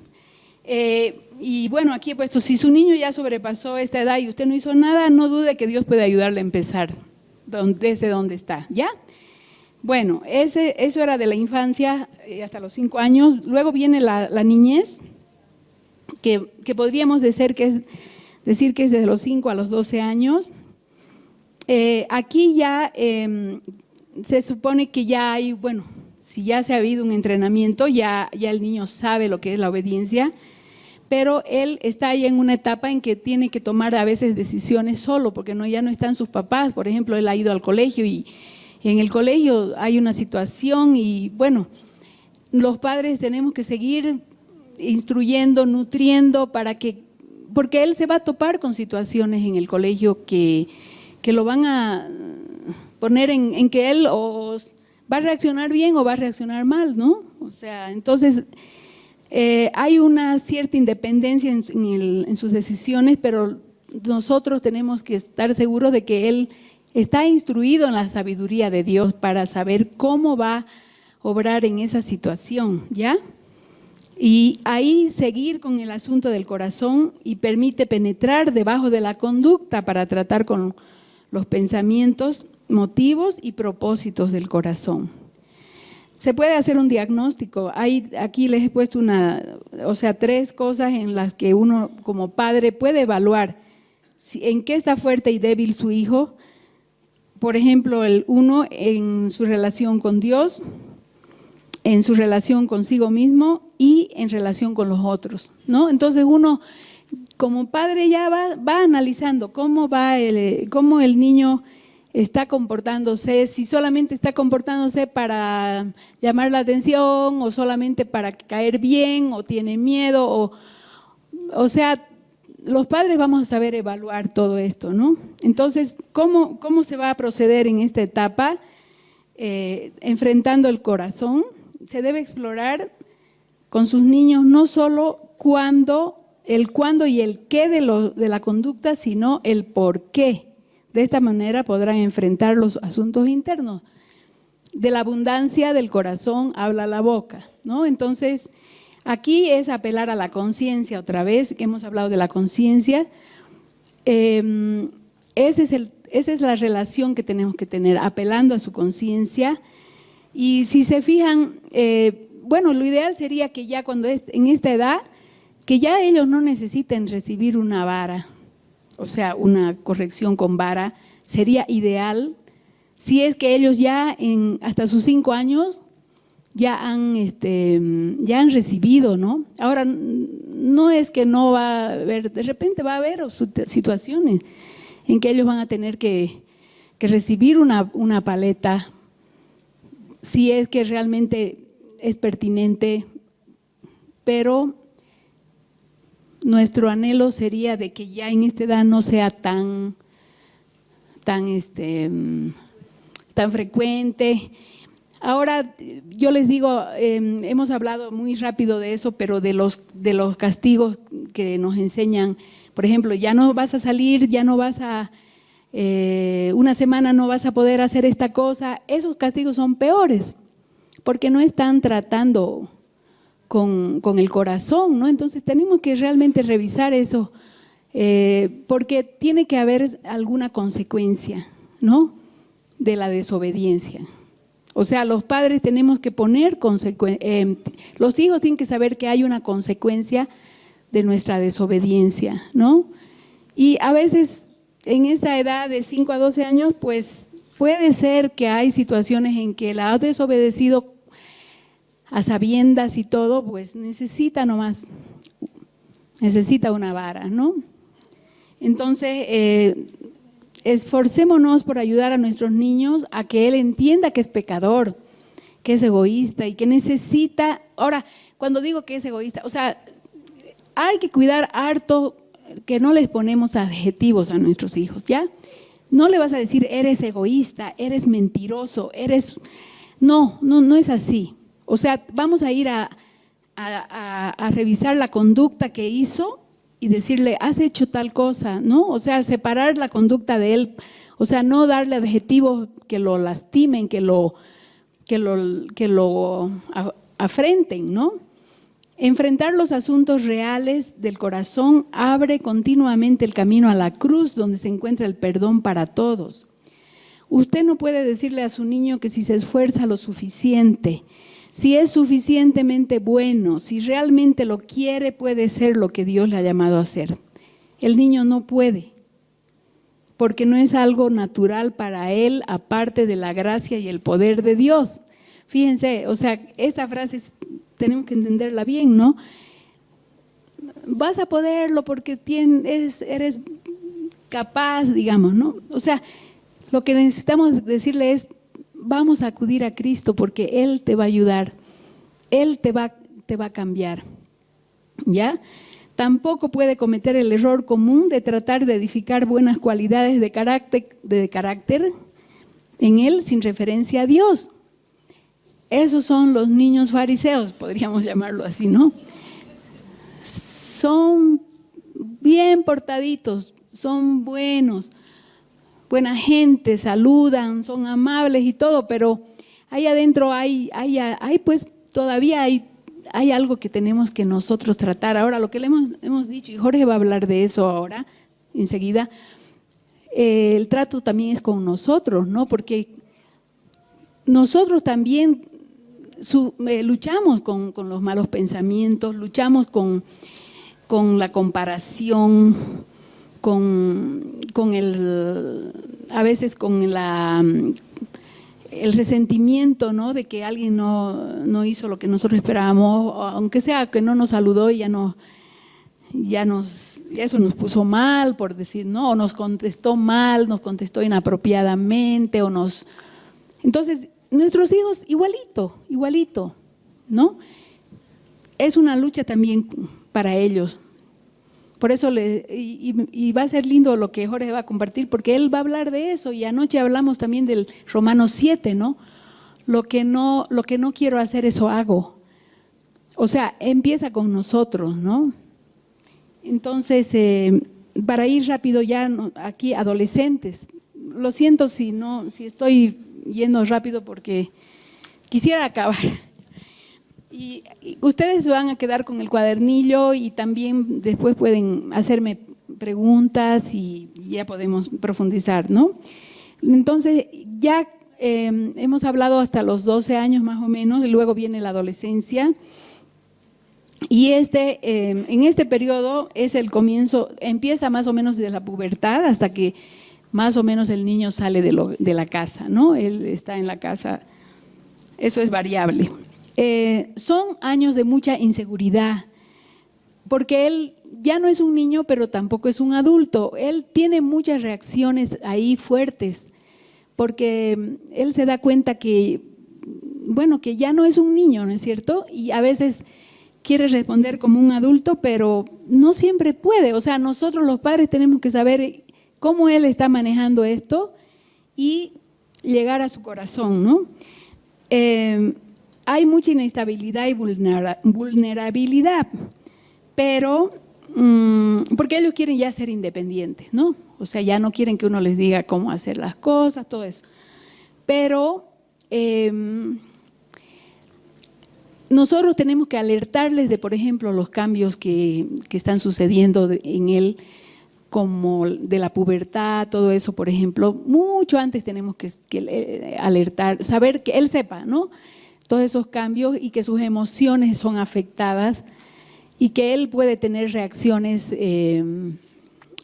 Y bueno, aquí he puesto, si su niño ya sobrepasó esta edad y usted no hizo nada, no dude que Dios puede ayudarle a empezar desde donde está, ¿ya? Bueno, eso era de la infancia hasta los 5 años. Luego viene la niñez, que podríamos decir que es desde los 5 a los 12 años. Aquí ya se supone que ya hay, bueno, si ya se ha habido un entrenamiento, ya el niño sabe lo que es la obediencia, pero él está ahí en una etapa en que tiene que tomar a veces decisiones solo, porque ya no están sus papás. Por ejemplo, él ha ido al colegio y en el colegio hay una situación y bueno, los padres tenemos que seguir instruyendo, nutriendo porque él se va a topar con situaciones en el colegio que lo van a poner en que él o va a reaccionar bien o va a reaccionar mal, ¿no? O sea, entonces hay una cierta independencia en sus decisiones, pero nosotros tenemos que estar seguros de que él está instruido en la sabiduría de Dios para saber cómo va a obrar en esa situación, ¿ya? Y ahí seguir con el asunto del corazón y permite penetrar debajo de la conducta para tratar con los pensamientos, motivos y propósitos del corazón. Se puede hacer un diagnóstico. Aquí les he puesto 3 cosas en las que uno como padre puede evaluar en qué está fuerte y débil su hijo. Por ejemplo, el 1 en su relación con Dios, en su relación consigo mismo y en relación con los otros, ¿no? Entonces uno como padre ya va analizando cómo el niño está comportándose, si solamente está comportándose para llamar la atención o solamente para caer bien o tiene miedo o sea, los padres vamos a saber evaluar todo esto, ¿no? Entonces, ¿cómo se va a proceder en esta etapa? Enfrentando el corazón, se debe explorar con sus niños no solo el cuándo y el qué de la conducta, sino el por qué. De esta manera podrán enfrentar los asuntos internos. De la abundancia del corazón habla la boca, ¿no? Entonces, aquí es apelar a la conciencia otra vez, que hemos hablado de la conciencia. Esa es la relación que tenemos que tener, apelando a su conciencia. Y si se fijan, lo ideal sería que ya en esta edad, que ya ellos no necesiten recibir una vara, o sea, una corrección con vara, sería ideal si es que ellos ya hasta sus 5 años ya han recibido, ¿no? Ahora, no es que no va a haber, de repente va a haber situaciones en que ellos van a tener que recibir una paleta, si es que realmente es pertinente, pero nuestro anhelo sería de que ya en esta edad no sea tan frecuente. Ahora, yo les digo, hemos hablado muy rápido de eso, pero de los castigos que nos enseñan, por ejemplo, ya no vas a salir, ya no vas a, una semana no vas a poder hacer esta cosa. Esos castigos son peores, porque no están tratando con el corazón, ¿no? Entonces tenemos que realmente revisar eso, porque tiene que haber alguna consecuencia, ¿no?, de la desobediencia. O sea, los padres tenemos que poner los hijos tienen que saber que hay una consecuencia de nuestra desobediencia, ¿no? Y a veces en esta edad de 5 a 12 años, pues puede ser que hay situaciones en que la ha desobedecido a sabiendas y todo, pues necesita una vara, ¿no? Entonces, esforcémonos por ayudar a nuestros niños a que él entienda que es pecador, que es egoísta y que necesita. Ahora, cuando digo que es egoísta, o sea, hay que cuidar harto que no les ponemos adjetivos a nuestros hijos, ¿ya? No le vas a decir eres egoísta, eres mentiroso, no es así. O sea, vamos a ir a revisar la conducta que hizo y decirle, has hecho tal cosa, ¿no? O sea, separar la conducta de él, o sea, no darle adjetivos que lo lastimen, que lo afrenten, ¿no? Enfrentar los asuntos reales del corazón abre continuamente el camino a la cruz, donde se encuentra el perdón para todos. Usted no puede decirle a su niño que si se esfuerza lo suficiente, si es suficientemente bueno, si realmente lo quiere, puede ser lo que Dios le ha llamado a hacer. El niño no puede, porque no es algo natural para él, aparte de la gracia y el poder de Dios. Fíjense, o sea, esta frase tenemos que entenderla bien, ¿no? Vas a poderlo porque eres capaz, digamos, ¿no? O sea, lo que necesitamos decirle es, vamos a acudir a Cristo porque Él te va a ayudar, Él te va a cambiar, ¿ya? Tampoco puede cometer el error común de tratar de edificar buenas cualidades de carácter en él sin referencia a Dios. Esos son los niños fariseos, podríamos llamarlo así, ¿no? Son bien portaditos, son buenos, buena gente, saludan, son amables y todo, pero ahí adentro pues todavía hay algo que tenemos que nosotros tratar. Ahora, lo que le hemos dicho, y Jorge va a hablar de eso ahora, enseguida, el trato también es con nosotros, ¿no? Porque nosotros también luchamos con los malos pensamientos, luchamos con la comparación, a veces con el resentimiento, ¿no? De que alguien no hizo lo que nosotros esperábamos, aunque sea que no nos saludó y eso nos puso mal, por decir, ¿no? O nos contestó mal, nos contestó inapropiadamente, Entonces, nuestros hijos igualito, ¿no? Es una lucha también para ellos. Por eso y va a ser lindo lo que Jorge va a compartir, porque él va a hablar de eso, y anoche hablamos también del Romanos 7, ¿no? Lo que no quiero hacer, eso hago. O sea, empieza con nosotros, ¿no? Entonces, para ir rápido ya aquí, adolescentes, lo siento si estoy yendo rápido porque quisiera acabar. Y ustedes van a quedar con el cuadernillo y también después pueden hacerme preguntas y ya podemos profundizar, ¿no? Entonces, ya hemos hablado hasta los 12 años más o menos, y luego viene la adolescencia. Y en este periodo es el comienzo, empieza más o menos desde la pubertad hasta que más o menos el niño sale de la casa, ¿no? Él está en la casa, eso es variable. Son años de mucha inseguridad, porque él ya no es un niño, pero tampoco es un adulto. Él tiene muchas reacciones ahí fuertes, porque él se da cuenta que ya no es un niño, ¿no es cierto? Y a veces quiere responder como un adulto, pero no siempre puede. O sea, nosotros los padres tenemos que saber cómo él está manejando esto y llegar a su corazón, ¿no? Hay mucha inestabilidad y vulnerabilidad, pero porque ellos quieren ya ser independientes, ¿no? O sea, ya no quieren que uno les diga cómo hacer las cosas, todo eso. Pero nosotros tenemos que alertarles de, por ejemplo, los cambios que están sucediendo en él, como de la pubertad, todo eso, por ejemplo. Mucho antes tenemos que alertar, saber que él sepa, ¿no? Todos esos cambios y que sus emociones son afectadas y que él puede tener reacciones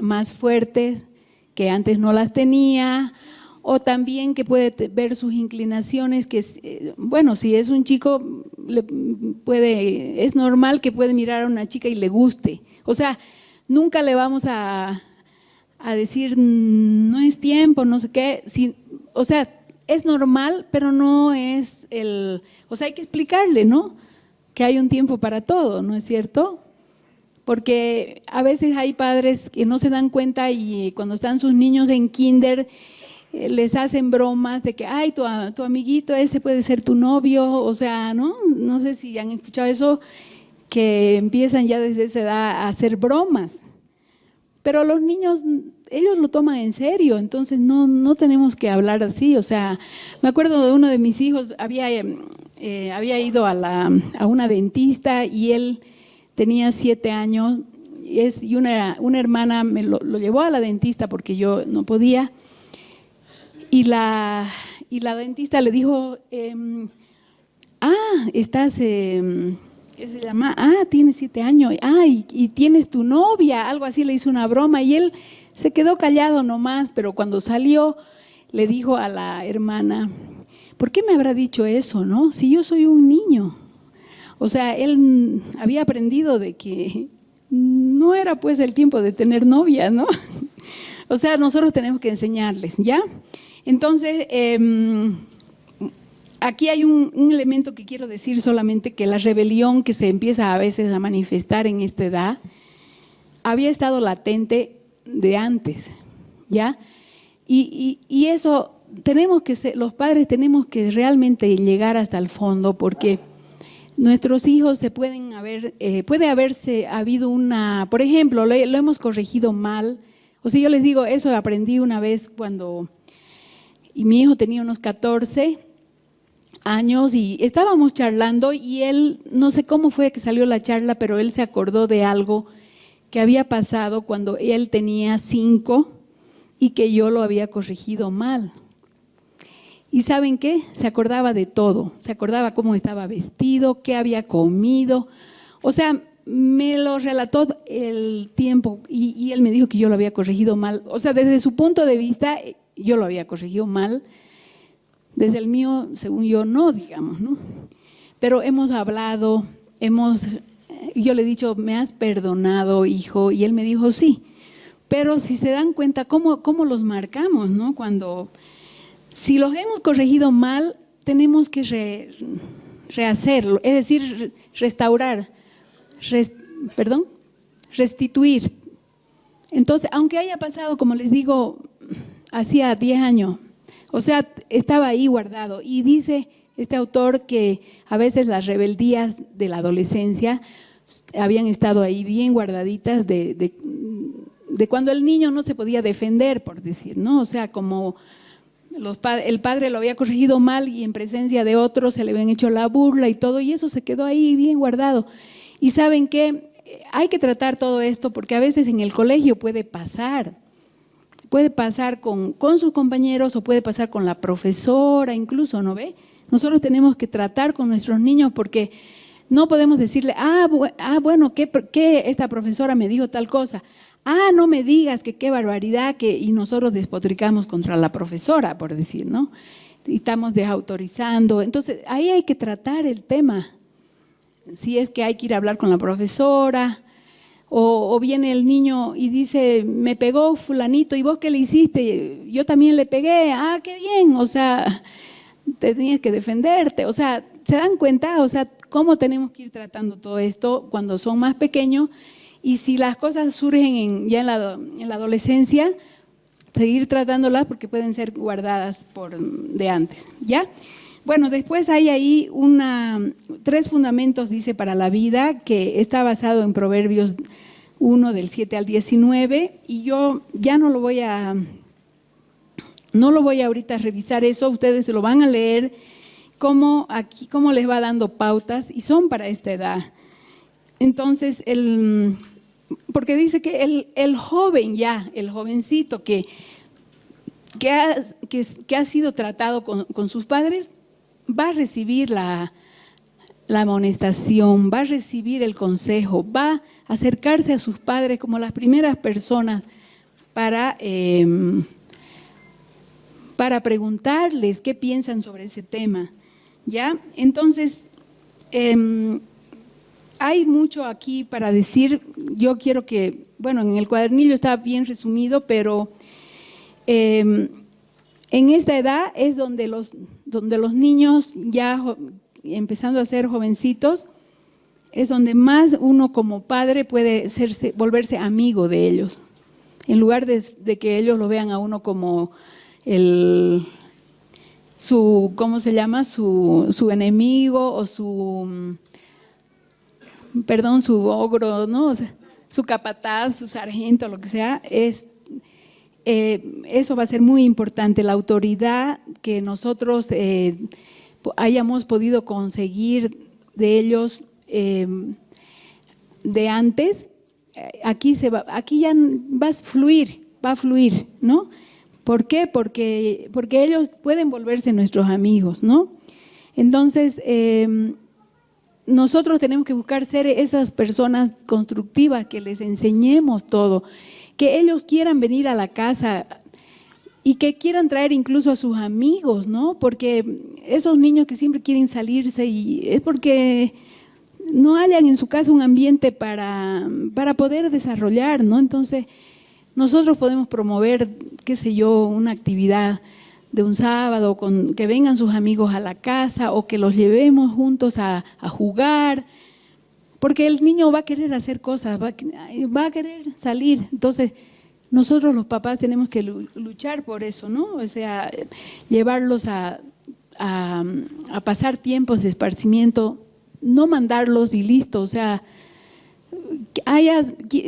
más fuertes que antes no las tenía, o también que puede ver sus inclinaciones, que si es un chico es normal que puede mirar a una chica y le guste. O sea, nunca le vamos a decir no es tiempo, no sé qué, o sea, es normal, pero no es o sea, hay que explicarle, ¿no? Que hay un tiempo para todo, ¿no es cierto? Porque a veces hay padres que no se dan cuenta y cuando están sus niños en kinder les hacen bromas de que, ay, tu amiguito ese puede ser tu novio, o sea, ¿no? No sé si han escuchado eso, que empiezan ya desde esa edad a hacer bromas. Pero los niños, ellos lo toman en serio, entonces no tenemos que hablar así. O sea, me acuerdo de uno de mis hijos, había ido a una dentista y él tenía 7 años y una hermana me lo llevó a la dentista porque yo no podía. Y la dentista le dijo, estás ¿Qué se llama? Tienes 7 años, y tienes tu novia, algo así, le hizo una broma y él se quedó callado nomás, pero cuando salió le dijo a la hermana, ¿por qué me habrá dicho eso, no? Si yo soy un niño. O sea, él había aprendido de que no era pues el tiempo de tener novia, ¿no? O sea, nosotros tenemos que enseñarles, ¿ya? Entonces, aquí hay un elemento que quiero decir solamente, que la rebelión que se empieza a veces a manifestar en esta edad había estado latente de antes, ¿ya? Y eso tenemos que ser, los padres tenemos que realmente llegar hasta el fondo, porque nuestros hijos se pueden haber, puede haberse habido una, por ejemplo, lo hemos corregido mal. O sea, yo les digo, eso aprendí una vez y mi hijo tenía unos 14 años y estábamos charlando y él, no sé cómo fue que salió la charla, pero él se acordó de algo que había pasado cuando él tenía 5 y que yo lo había corregido mal. ¿Y saben qué? Se acordaba de todo, se acordaba cómo estaba vestido, qué había comido, o sea, me lo relató el tiempo y él me dijo que yo lo había corregido mal. O sea, desde su punto de vista, yo lo había corregido mal. Desde el mío, según yo, no, digamos, ¿no? Pero hemos hablado, yo le he dicho, ¿me has perdonado, hijo? Y él me dijo, sí. Pero si se dan cuenta, ¿cómo los marcamos, no? Si los hemos corregido mal, tenemos que rehacerlo, es decir, restituir. Entonces, aunque haya pasado, como les digo, hacía 10 años, o sea, estaba ahí guardado. Y dice este autor que a veces las rebeldías de la adolescencia habían estado ahí bien guardaditas de cuando el niño no se podía defender, por decir, ¿no? O sea, como el padre lo había corregido mal y en presencia de otros se le habían hecho la burla y todo, y eso se quedó ahí bien guardado. Y ¿saben qué? Hay que tratar todo esto porque a veces en el colegio puede pasar con sus compañeros o puede pasar con la profesora incluso, ¿no ve? Nosotros tenemos que tratar con nuestros niños porque no podemos decirle, bueno, ¿qué esta profesora me dijo tal cosa? No me digas que qué barbaridad, y nosotros despotricamos contra la profesora, por decir, ¿no? Y estamos desautorizando. Entonces, ahí hay que tratar el tema. Si es que hay que ir a hablar con la profesora, o viene el niño y dice, me pegó fulanito, ¿y vos qué le hiciste? Yo también le pegué, qué bien, o sea, tenías que defenderte. O sea, ¿se dan cuenta? O sea, cómo tenemos que ir tratando todo esto cuando son más pequeños. Y si las cosas surgen ya en la adolescencia, seguir tratándolas porque pueden ser guardadas de antes, ¿ya? Bueno, después hay ahí 3 fundamentos, dice, para la vida, que está basado en Proverbios 1, del 7 al 19, y yo ya no lo voy a ahorita revisar eso, ustedes se lo van a leer, cómo les va dando pautas, y son para esta edad. Entonces, porque dice que el joven ya, el jovencito que ha sido tratado con sus padres, va a recibir la amonestación, va a recibir el consejo, va a acercarse a sus padres como las primeras personas para preguntarles qué piensan sobre ese tema, ¿ya? Entonces, hay mucho aquí para decir. Yo quiero que, bueno, en el cuadernillo está bien resumido, pero en esta edad es donde los niños ya empezando a ser jovencitos, es donde más uno como padre puede volverse amigo de ellos, en lugar de que ellos lo vean a uno como ¿cómo se llama? Su enemigo o su ogro, ¿no? O sea, su capataz, su sargento, lo que sea. Eso va a ser muy importante, la autoridad que nosotros hayamos podido conseguir de ellos de antes. Aquí ya va a fluir, ¿no? ¿Por qué? Porque ellos pueden volverse nuestros amigos, ¿no? Entonces, nosotros tenemos que buscar ser esas personas constructivas, que les enseñemos todo, que ellos quieran venir a la casa y que quieran traer incluso a sus amigos, ¿no? Porque esos niños que siempre quieren salirse y es porque no hallan en su casa un ambiente para poder desarrollar, ¿no? Entonces, nosotros podemos promover, qué sé yo, una actividad de un sábado, con que vengan sus amigos a la casa o que los llevemos juntos a jugar, porque el niño va a querer hacer cosas, va a querer salir. Entonces, nosotros los papás tenemos que luchar por eso, ¿no? O sea, llevarlos a pasar tiempos de esparcimiento, no mandarlos y listo, o sea,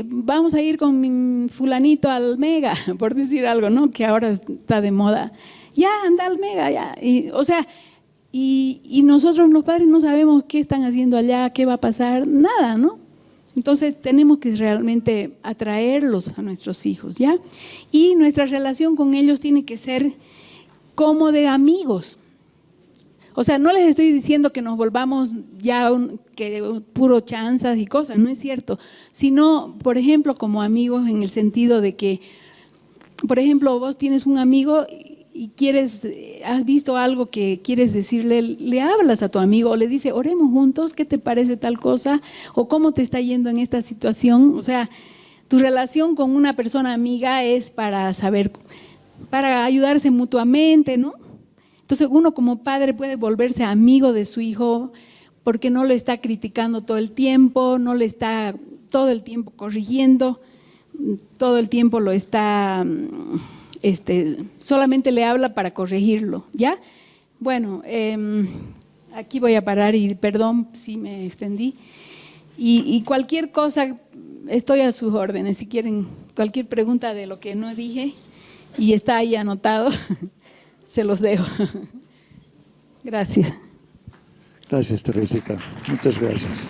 vamos a ir con mi fulanito al Mega, por decir algo, ¿no? Que ahora está de moda. Ya, anda al Mega, ya. O sea, y nosotros los padres no sabemos qué están haciendo allá, qué va a pasar, nada, ¿no? Entonces tenemos que realmente atraerlos a nuestros hijos, ¿ya? Y nuestra relación con ellos tiene que ser como de amigos. O sea, no les estoy diciendo que nos volvamos ya que puro chanzas y cosas, no es cierto, sino, por ejemplo, como amigos en el sentido de que, por ejemplo, vos tienes un amigo y has visto algo que quieres decirle, le hablas a tu amigo o le dices, oremos juntos, ¿qué te parece tal cosa? O ¿cómo te está yendo en esta situación? O sea, tu relación con una persona amiga es para saber, para ayudarse mutuamente, ¿no? Entonces uno como padre puede volverse amigo de su hijo porque no le está criticando todo el tiempo, no le está todo el tiempo corrigiendo, todo el tiempo lo está, solamente le habla para corregirlo, ¿ya? Bueno, aquí voy a parar y perdón si me extendí. Y cualquier cosa, estoy a sus órdenes, si quieren cualquier pregunta de lo que no dije y está ahí anotado. Se los dejo. Gracias. Gracias, Teresita. Muchas gracias.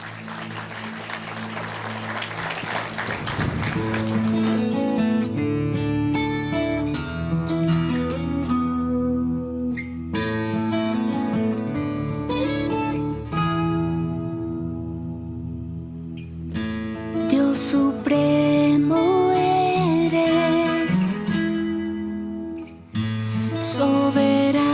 Dios supremo eres, soberano.